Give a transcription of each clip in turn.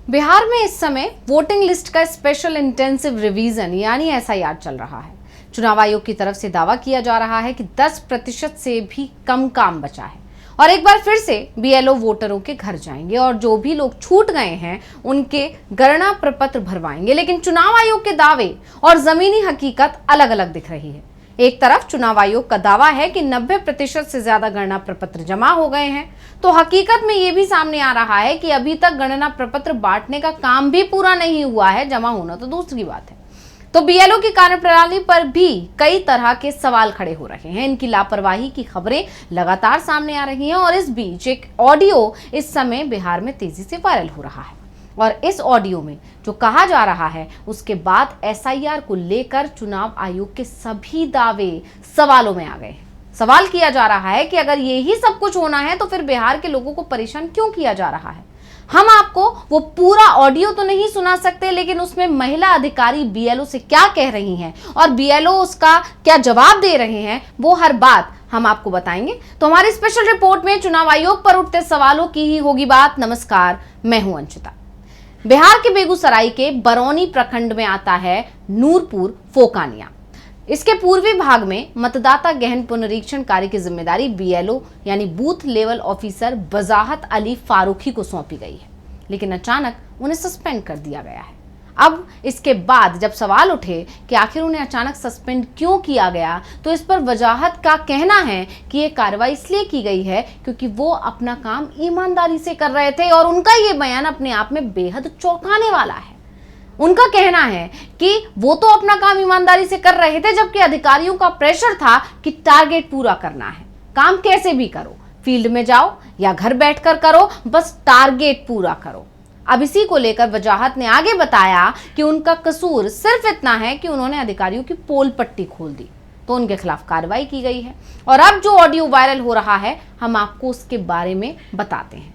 बिहार में इस समय वोटिंग लिस्ट का स्पेशल इंटेंसिव रिवीजन यानी एसआईआर चल रहा है। चुनाव आयोग की तरफ से दावा किया जा रहा है कि 10% से भी कम काम बचा है और एक बार फिर से बीएलओ वोटरों के घर जाएंगे और जो भी लोग छूट गए हैं उनके गणना प्रपत्र भरवाएंगे। लेकिन चुनाव आयोग के दावे और जमीनी हकीकत अलग अलग दिख रही है। एक तरफ चुनाव आयोग का दावा है कि 90% से ज्यादा गणना प्रपत्र जमा हो गए हैं, तो हकीकत में यह भी सामने आ रहा है कि अभी तक गणना प्रपत्र बांटने का काम भी पूरा नहीं हुआ है, जमा होना तो दूसरी बात है। तो बीएलओ की कार्यप्रणाली पर भी कई तरह के सवाल खड़े हो रहे हैं। इनकी लापरवाही की खबरें लगातार सामने आ रही हैं और इस बीच एक ऑडियो इस समय बिहार में तेजी से वायरल हो रहा है और इस ऑडियो में जो कहा जा रहा है उसके बाद एसआईआर को लेकर चुनाव आयोग के सभी दावे सवालों में आ गए हैं। सवाल किया जा रहा है कि अगर यही सब कुछ होना है तो फिर बिहार के लोगों को परेशान क्यों किया जा रहा है। हम आपको वो पूरा ऑडियो तो नहीं सुना सकते, लेकिन उसमें महिला अधिकारी बीएलओ से क्या कह रही हैं और बीएलओ उसका क्या जवाब दे रहे हैं, वो हर बात हम आपको बताएंगे। तो हमारी स्पेशल रिपोर्ट में चुनाव आयोग पर उठते सवालों की ही होगी बात। नमस्कार, मैं हूं अंशिता। बिहार के बेगूसराय के बरौनी प्रखंड में आता है नूरपुर फोकानिया। इसके पूर्वी भाग में मतदाता गहन पुनरीक्षण कार्य की जिम्मेदारी बीएलओ यानी बूथ लेवल ऑफिसर वजाहत अली फारूकी को सौंपी गई है, लेकिन अचानक उन्हें सस्पेंड कर दिया गया है। अब इसके बाद जब सवाल उठे कि आखिर उन्हें अचानक सस्पेंड क्यों किया गया, तो इस पर वजाहत का कहना है कि ये कार्रवाई इसलिए की गई है क्योंकि वो अपना काम ईमानदारी से कर रहे थे और उनका ये बयान अपने आप में बेहद चौंकाने वाला है। उनका कहना है कि वो तो अपना काम ईमानदारी से कर रहे थे, जबकि अधिकारियों का प्रेशर था कि टारगेट पूरा करना है, काम कैसे भी करो, फील्ड में जाओ या घर बैठकर करो, बस टारगेट पूरा करो। अब इसी को लेकर वजाहत ने आगे बताया कि उनका कसूर सिर्फ इतना है कि उन्होंने अधिकारियों की पोल पट्टी खोल दी, तो उनके खिलाफ कार्रवाई की गई है। और अब जो ऑडियो वायरल हो रहा है हम आपको उसके बारे में बताते हैं।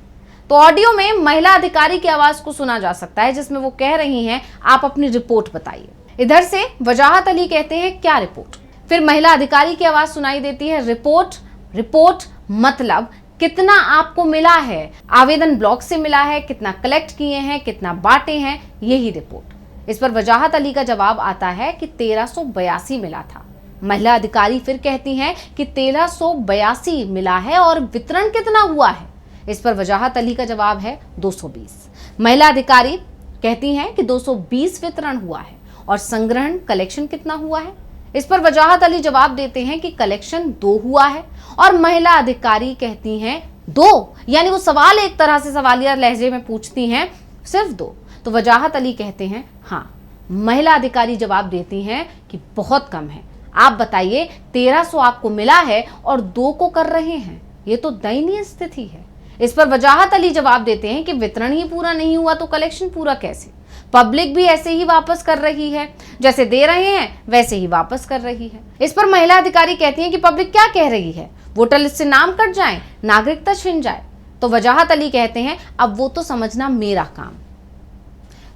तो ऑडियो में महिला अधिकारी की आवाज को सुना जा सकता है, जिसमें वो कह रही हैं, आप अपनी रिपोर्ट बताइए। इधर से वजाहत अली कहते हैं, क्या रिपोर्ट। फिर महिला अधिकारी की आवाज सुनाई देती है, रिपोर्ट। रिपोर्ट मतलब कितना आपको मिला है, आवेदन ब्लॉक से मिला है, कितना कलेक्ट किए हैं, कितना बांटे हैं, यही रिपोर्ट। इस पर वजाहत अली का जवाब आता है कि 1382 मिला था। महिला अधिकारी फिर कहती हैं कि 1382 मिला है और वितरण कितना हुआ है। इस पर वजाहत अली का जवाब है 220। महिला अधिकारी कहती हैं कि 220 वितरण हुआ है और संग्रहण कलेक्शन कितना हुआ है। इस पर वजाहत अली जवाब देते हैं कि कलेक्शन 2 हुआ है और महिला अधिकारी कहती हैं 2, यानी वो सवाल एक तरह से सवालिया लहजे में पूछती हैं, सिर्फ 2। तो वजाहत अली कहते हैं हाँ। महिला अधिकारी जवाब देती हैं कि बहुत कम है, आप बताइए 1300 आपको मिला है और 2 को कर रहे हैं, ये तो दयनीय स्थिति है। इस पर वजाहत अली जवाब देते हैं कि वितरण ही पूरा नहीं हुआ तो कलेक्शन पूरा कैसे। पब्लिक भी ऐसे ही वापस कर रही है, जैसे दे रहे हैं वैसे ही वापस कर रही है। इस पर महिला अधिकारी कहती हैं कि पब्लिक क्या कह रही है, वोटर लिस्ट से नाम कट जाए, नागरिकता छिन जाए। तो वजाहत अली कहते हैं अब वो तो समझना मेरा काम।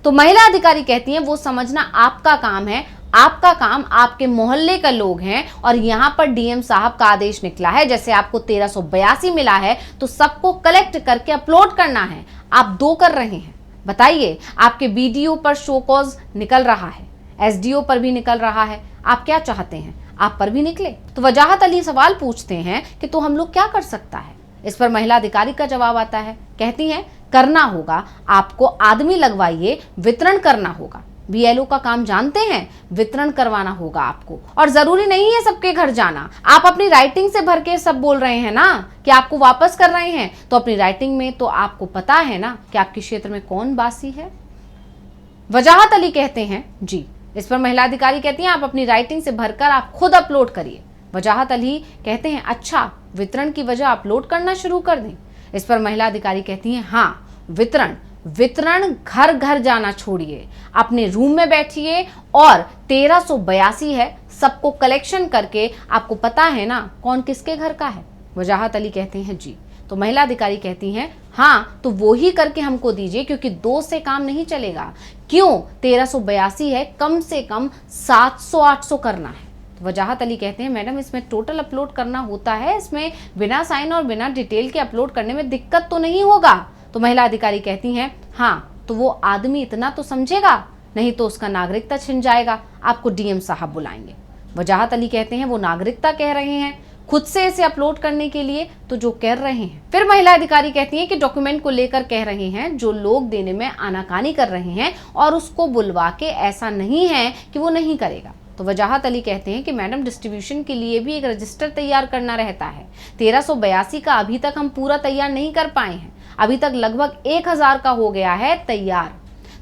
तो महिला अधिकारी कहती हैं वो समझना आपका काम है, आपका काम आपके मोहल्ले का लोग हैं और यहाँ पर डीएम साहब का आदेश निकला है, जैसे आपको 1382 मिला है तो सबको कलेक्ट करके अपलोड करना है, आप 2 कर रहे हैं। बताइए, आपके बीडीओ पर शो कॉज निकल रहा है, एसडीओ पर भी निकल रहा है, आप क्या चाहते हैं आप पर भी निकले। तो वजाहत अली सवाल पूछते हैं कि तो हम लोग क्या कर सकता है। इस पर महिला अधिकारी का जवाब आता है, कहती हैं करना होगा, आपको आदमी लगवाइए, वितरण करना होगा। बीएलओ का काम जानते हैं, वितरण करवाना होगा आपको, और जरूरी नहीं है सबके घर जाना। आप अपनी राइटिंग से भर के सब बोल रहे हैं ना कि आपको वापस कर रहे हैं, तो अपनी राइटिंग में तो आपको पता है ना कि आपके क्षेत्र में कौन बासी है। वजाहत अली कहते हैं जी। इस पर महिला अधिकारी कहती हैं आप अपनी राइटिंग से भरकर आप खुद अपलोड करिए। वजाहत अली कहते हैं अच्छा, वितरण की वजह अपलोड करना शुरू कर दें। इस पर महिला अधिकारी कहती हैं हाँ, वितरण घर घर जाना छोड़िए, अपने रूम में बैठिए और 1382 है, सबको कलेक्शन करके आपको पता है ना कौन किसके घर का है। वजाहत अली कहते हैं जी। तो महिला अधिकारी कहती हैं हाँ, तो वो ही करके हमको दीजिए, क्योंकि 2 से काम नहीं चलेगा। क्यों 1382 है, कम से कम 700-800 करना है। तो वजाहत अली कहते हैं मैडम इसमें टोटल अपलोड करना होता है, इसमें बिना साइन और बिना डिटेल के अपलोड करने में दिक्कत तो नहीं होगा। तो महिला अधिकारी कहती हैं हाँ, तो वो आदमी इतना तो समझेगा, नहीं तो उसका नागरिकता छिन जाएगा, आपको डीएम साहब बुलाएंगे। वजाहत अली कहते हैं वो नागरिकता कह रहे हैं खुद से इसे अपलोड करने के लिए, तो जो कर रहे हैं। फिर महिला अधिकारी कहती हैं कि डॉक्यूमेंट को लेकर कह रहे हैं, जो लोग देने में आनाकानी कर रहे हैं और उसको बुलवा के, ऐसा नहीं है कि वो नहीं करेगा। तो वजाहत अली कहते हैं कि मैडम डिस्ट्रीब्यूशन के लिए भी एक रजिस्टर तैयार करना रहता है। 1382 का अभी तक हम पूरा तैयार नहीं कर पाए हैं, अभी तक लगभग 1000 का हो गया है तैयार।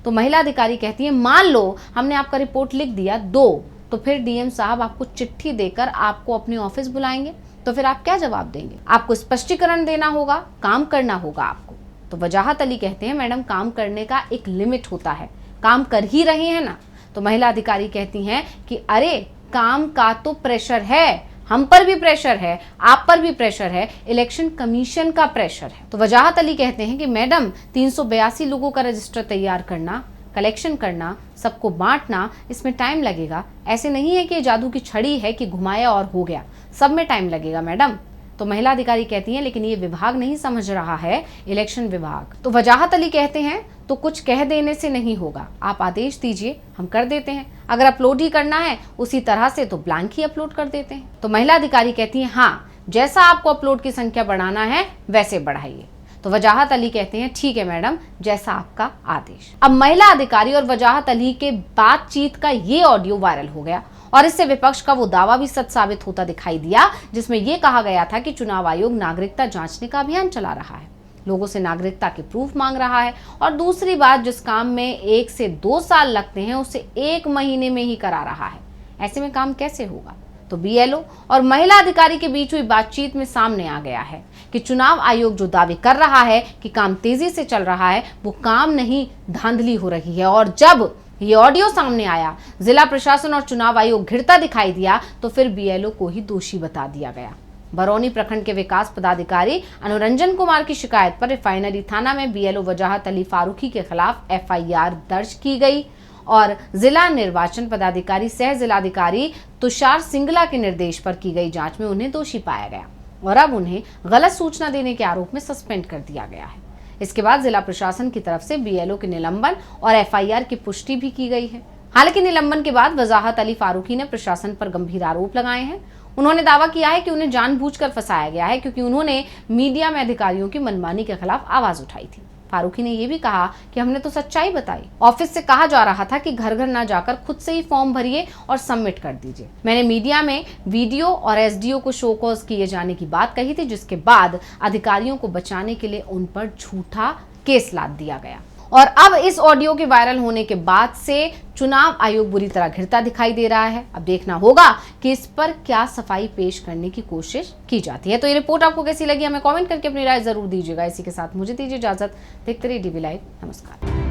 तो महिला अधिकारी कहती है मान लो हमने आपका रिपोर्ट लिख दिया 2, तो फिर डीएम साहब आपको चिट्ठी देकर आपको अपने ऑफिस बुलाएंगे, तो फिर आप क्या जवाब देंगे? आपको स्पष्टीकरण देना होगा, काम करना होगा आपको। तो वजाहत अली कहते हैं मैडम काम करने का एक लिमिट होता है, काम कर ही रहे हैं ना। तो महिला अधिकारी कहती हैं कि अरे काम का तो प्रेशर है, हम पर भी प्रेशर है, आप पर भी प्रेशर है, इलेक्शन कमीशन का प्रेशर है। तो वजाहत अली कहते हैं कि मैडम 382 लोगों का रजिस्टर तैयार करना, कलेक्शन करना, सबको बांटना, इसमें टाइम लगेगा। ऐसे नहीं है कि जादू की छड़ी है कि घुमाया और हो गया, सब में टाइम लगेगा मैडम। तो महिला अधिकारी कहती हैं लेकिन ये विभाग नहीं समझ रहा है, इलेक्शन विभाग। तो वजाहत अली कहते हैं तो कुछ कह देने से नहीं होगा, आप आदेश दीजिए, हम कर देते हैं। अगर अपलोड ही करना है उसी तरह से तो ब्लैंक ही अपलोड कर देते हैं। तो महिला अधिकारी कहती हैं हाँ, जैसा आपको अपलोड की संख्या बढ़ाना है वैसे बढ़ाइए। तो वजाहत अली कहते हैं ठीक है मैडम, जैसा आपका आदेश। अब महिला अधिकारी और वजाहत अली के बातचीत का ये ऑडियो वायरल हो गया और इससे विपक्ष का वो दावा भी सच साबित होता दिखाई दिया, जिसमें यह कहा गया था कि चुनाव आयोग नागरिकता जांचने का अभियान चला रहा है, लोगों से नागरिकता के प्रूफ मांग रहा है, और दूसरी बात जिस काम में 1 से 2 साल लगते हैं उसे 1 महीने में ही करा रहा है। ऐसे में काम कैसे होगा? तो बीएलओ और महिला अधिकारी के बीच हुई बातचीत में सामने आ गया है कि चुनाव आयोग जो दावे कर रहा है कि काम तेजी से चल रहा है, वो काम नहीं, धांधली हो रही है। और जब ये ऑडियो सामने आया, जिला प्रशासन और चुनाव आयोग घिरता दिखाई दिया, तो फिर बीएलओ को ही दोषी बता दिया गया। बरौनी प्रखंड के विकास पदाधिकारी अनुरंजन कुमार की शिकायत पर रिफाइनरी थाना में बीएलओ वजाहत अली फारूकी के खिलाफ एफआईआर दर्ज की गई और जिला निर्वाचन पदाधिकारी सह जिलाधिकारी तुषार सिंगला के निर्देश पर की गई जांच में उन्हें दोषी पाया गया और अब उन्हें गलत सूचना देने के आरोप में सस्पेंड कर दिया गया है। इसके बाद जिला प्रशासन की तरफ से बीएलओ के निलंबन और एफआईआर की पुष्टि भी की गई है। हालांकि निलंबन के बाद वजाहत अली फारूकी ने प्रशासन पर गंभीर आरोप लगाए हैं। उन्होंने दावा किया है कि उन्हें जानबूझकर फंसाया गया है क्योंकि उन्होंने मीडिया में अधिकारियों की मनमानी के खिलाफ आवाज उठाई थी। फारूकी ने यह भी कहा कि हमने तो सच्चाई बताई, ऑफिस से कहा जा रहा था कि घर घर ना जाकर खुद से ही फॉर्म भरिए और सबमिट कर दीजिए। मैंने मीडिया में वीडियो और एसडीओ को शो कॉज किए जाने की बात कही थी, जिसके बाद अधिकारियों को बचाने के लिए उन पर झूठा केस लाद दिया गया। और अब इस ऑडियो के वायरल होने के बाद से चुनाव आयोग बुरी तरह घिरता दिखाई दे रहा है। अब देखना होगा कि इस पर क्या सफाई पेश करने की कोशिश की जाती है। तो ये रिपोर्ट आपको कैसी लगी, हमें कमेंट करके अपनी राय जरूर दीजिएगा। इसी के साथ मुझे दीजिए इजाजत। देखते रहिए डीवी लाइव। नमस्कार।